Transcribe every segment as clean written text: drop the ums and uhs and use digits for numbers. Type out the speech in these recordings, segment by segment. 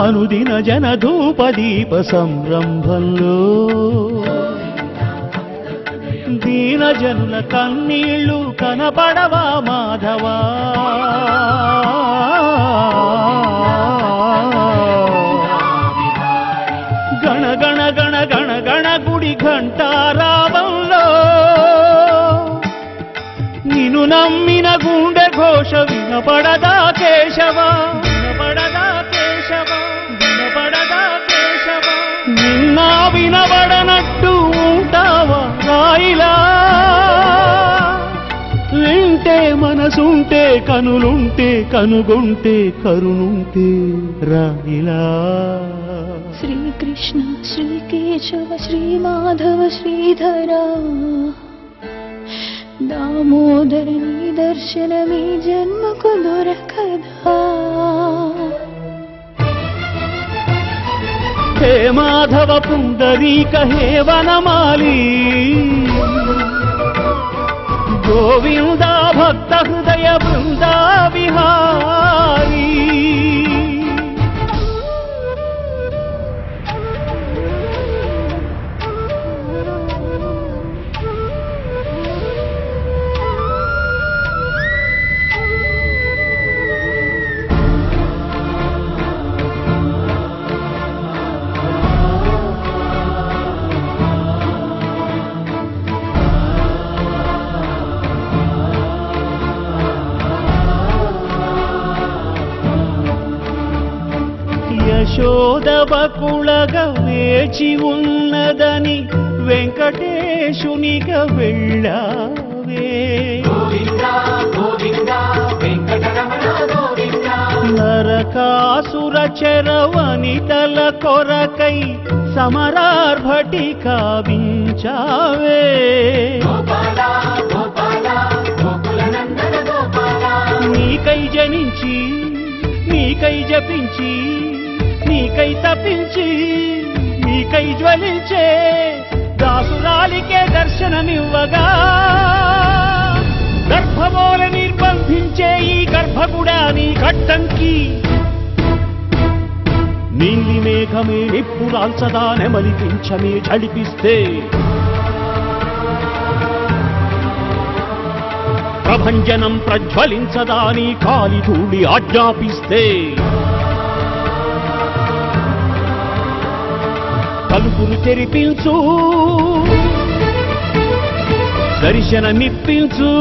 అనుదిన జనధూపదీప సంరంభంలో దీన జనుల కన్నీళ్లు కనపడవా మాధవా గణ గణ గణ గణ గణ గుడి ఘంటారావంలో నిన్ను నమ్మిన గుండె ఘోష వినపడదా కేశవా వినపడదా కేశవా వినపడదా కేశవా నిన్నా వినబడనట్టు ఉంటావా రాయిలా వింటే మనసుంటే కనులుంటే కనుగొంటే కరుణుంటే రాయిలా శ్రీకృష్ణ శ్రీకేశవ శ్రీమాధవ శ్రీధరా దామోదర నీ దర్శనమీ జన్మకు దొరకదా హే మాధవ పుండరీక హే వనమాలి గోవింద భక్త హృదయ బృందా విహారీ. యశోదబకుళగా వేచి ఉన్నదని వెంకటేశునిగా వెళ్ళావే. నరకాసుర చరవనితల కొరకై సమరార్భటి కావించావే. నీకై జనించి నీకై జపించి నీకై తప్పించి నీకై జ్వలించే దాసురాలికే దర్శనమివ్వగా గర్భమోల నిర్బంధించే ఈ గర్భగుడా నీ కట్టంకి. నీలి మేఘమే నిప్పురాల్సదా నెమలి పింఛమే చడిపిస్తే ప్రభంజనం ప్రజ్వలించదా నీ కాలి ధూళి ఆజ్ఞాపిస్తే. తలుపులు తెరిపించు దర్శనమిప్పించు.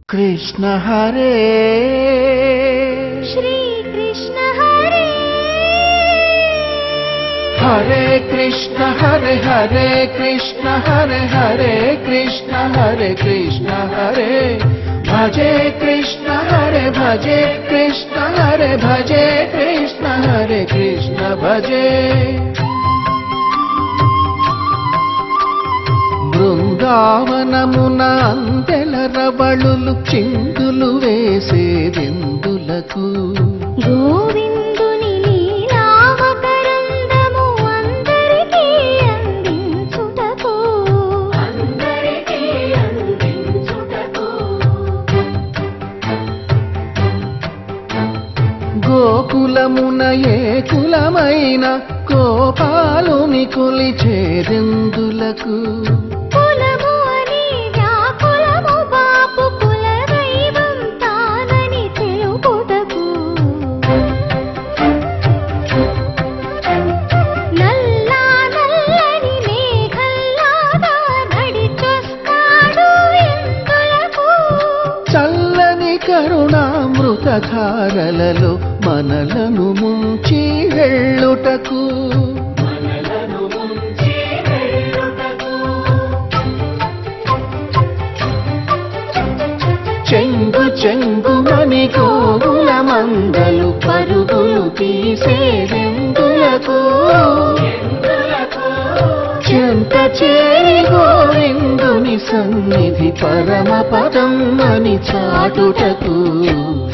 కృష్ణ హరే శ్రీ కృష్ణ హరే హరే కృష్ణ హరే హరే కృష్ణ హరే హరే కృష్ణ హరే కృష్ణ హరే భజే కృష్ణ హరే భజే కృష్ణ హరే భజే కృష్ణ హరే కృష్ణ భజే. బృందావనమున అందెల రవళులు చిందులు వేసేదెందులకు. గోవిందుని లీలావకరందము అందరికీ అందించుటకు. గోకులమున ఏ కులమైన గోపాలుని కొలిచేదెందులకు. కులము అని వ్యాకులము బాపు కుల దైవం తానని తెలుపుటకు. నల్లా నల్లని మేఘల్లాగా నడిచొస్తాడు ఎందులకు. చల్లని కరుణామృత ధారలలో మనలను ముంచి వెళ్ళుటకు. చెంగు చెంగుమని గోవుల మందలు పరుగులు తీసేదెందులకు. చెంత చేరి గోవిందుని సన్నిధి పరమ పదం అని చాటుటకు.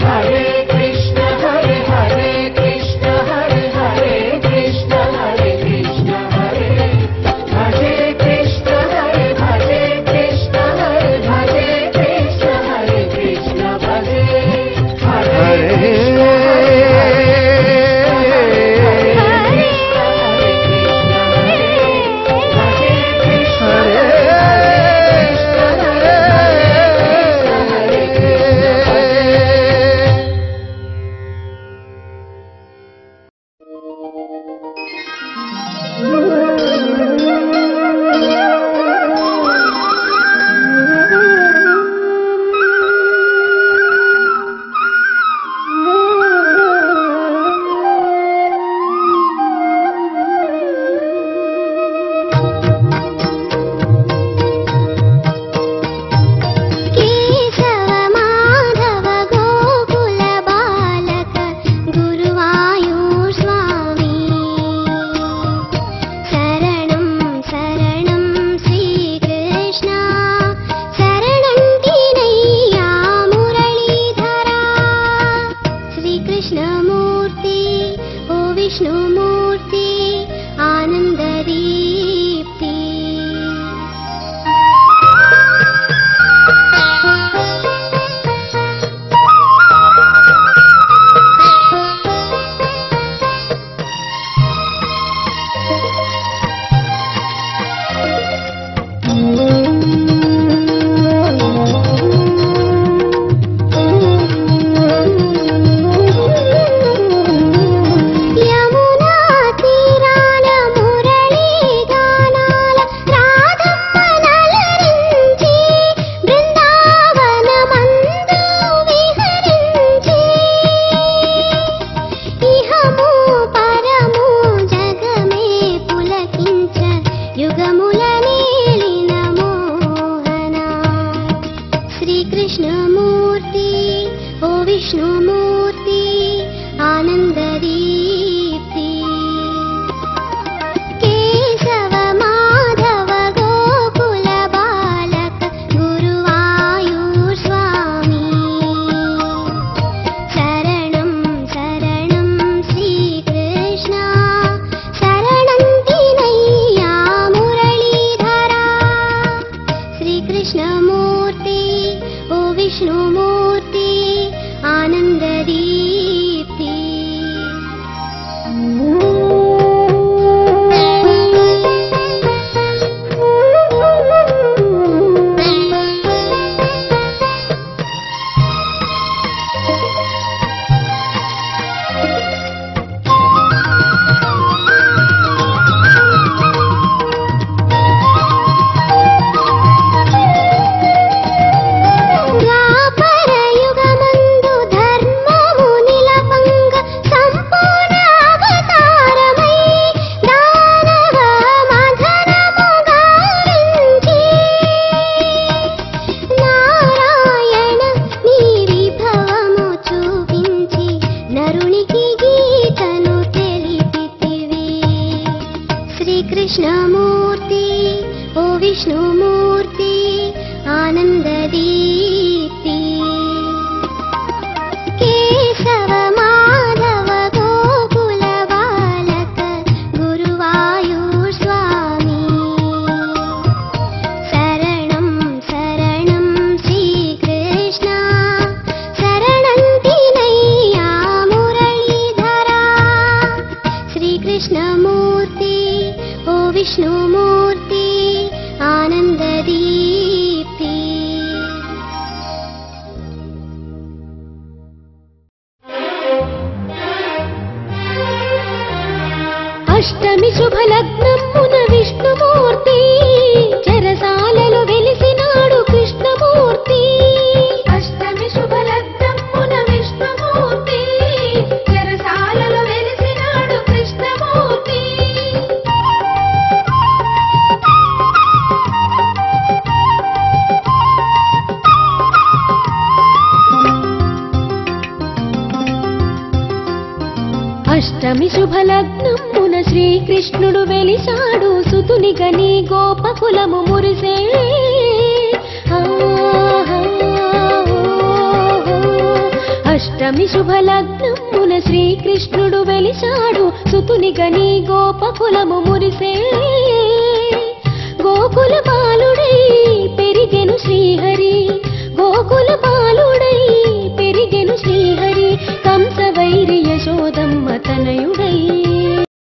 హరే కృష్ణ హరే హరే కృష్ణ హరే హరే కృష్ణ హరే కృష్ణ హరే భజే కృష్ణ హరే భజే కృష్ణ హరే భజే కృష్ణ హరే కృష్ణ భజే. హరే శ్రీకృష్ణమూర్తి ఓ విష్ణుమూర్తి ఆనందదీప్తి. శ్రీకృష్ణమూర్తి ఓ విష్ణుమూర్తి ఆనందదీప్తి. కేశవ మాధవ గోకుల బాలక గురువాయూర్ స్వామి శరణం శరణం శ్రీకృష్ణ శరణంతి నయ్యా మురళీధరా. శ్రీకృష్ణమూర్తి ఓ విష్ణుమూర్తి ఆనందదీప్తి. అష్టమి శుభలగ్నమున విష్ణుమూర్తి చెరసాలలో వెలిసినాడు కృష్ణమూర్తి. అష్టమి శుభలగ్నమున విష్ణుమూర్తి చెరసాలలో వెలిసినాడు కృష్ణమూర్తి. అష్టమి శుభలగ్నమున శ్రీకృష్ణుడు వెలిశాడు సుతుని గని గోపకులము మురిసే. అష్టమి శుభలగ్నమున శ్రీకృష్ణుడు వెలిశాడు సుతుని గని గోపకులము మురిసే. గోకుల